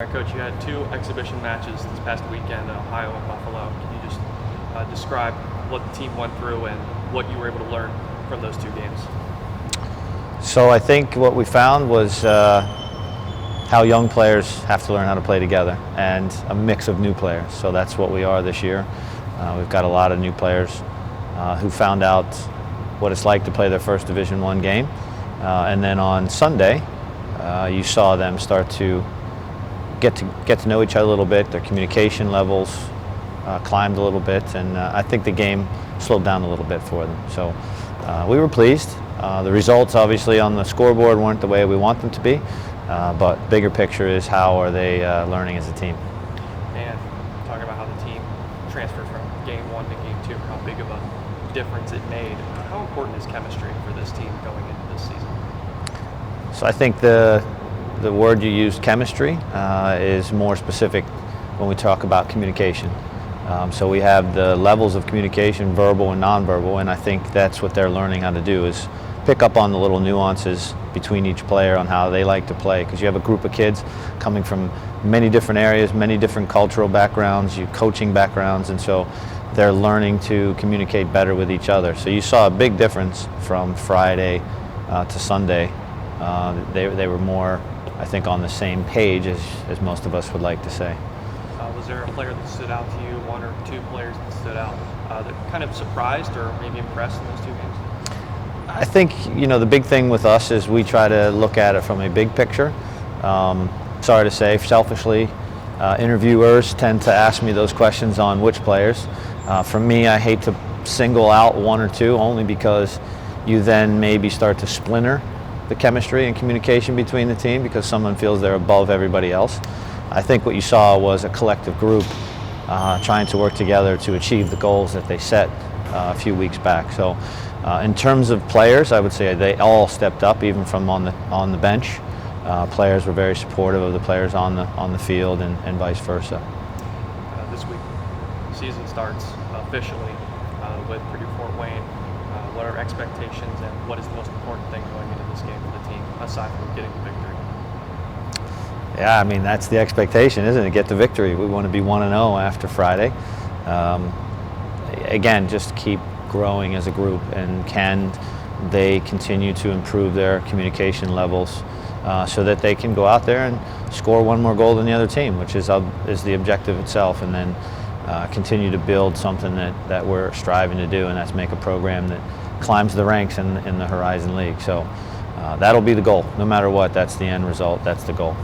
All right, Coach, you had two exhibition matches this past weekend, Ohio and Buffalo. Can you just describe what the team went through and what you were able to learn from those two games? So I think what we found was how young players have to learn how to play together, and a mix of new players. So that's what we are this year. We've got a lot of new players who found out what it's like to play their first Division I game. And then on Sunday, you saw them start to get to know each other a little bit. Their communication levels climbed a little bit, and I think the game slowed down a little bit for them. So we were pleased. The results obviously on the scoreboard weren't the way we want them to be, but bigger picture is how are they learning as a team. And talking about how the team transferred from game one to game two, how big of a difference it made. How important is chemistry for this team going into this season? So I think the word you used, chemistry, is more specific when we talk about communication. So we have the levels of communication, verbal and nonverbal, and I think that's what they're learning how to do, is pick up on the little nuances between each player on how they like to play, because you have a group of kids coming from many different areas, many different cultural backgrounds, coaching backgrounds, and so they're learning to communicate better with each other. So you saw a big difference from Friday to Sunday. They were more, I think, on the same page as most of us would like to say. Was there a player that stood out to you, one or two players that stood out, that kind of surprised or maybe impressed in those two games? I think, the big thing with us is we try to look at it from a big picture. Sorry to say, selfishly, interviewers tend to ask me those questions on which players. For me, I hate to single out one or two, only because you then maybe start to splinter the chemistry and communication between the team because someone feels they're above everybody else. I think what you saw was a collective group trying to work together to achieve the goals that they set a few weeks back. So in terms of players, I would say they all stepped up, even from on the bench. Players were very supportive of the players on the field, and vice versa. This week, season starts officially with Purdue-Fort Wayne. What are expectations, and what is the most important thing going into this game for the team, aside from getting the victory? Yeah, I mean, that's the expectation, isn't it? Get the victory. We want to be 1-0 after Friday. Again, just keep growing as a group, and can they continue to improve their communication levels so that they can go out there and score one more goal than the other team, which is the objective itself, and then continue to build something that we're striving to do, and that's make a program that climbs the ranks in the Horizon League. So that'll be the goal. No matter what, that's the end result. That's the goal.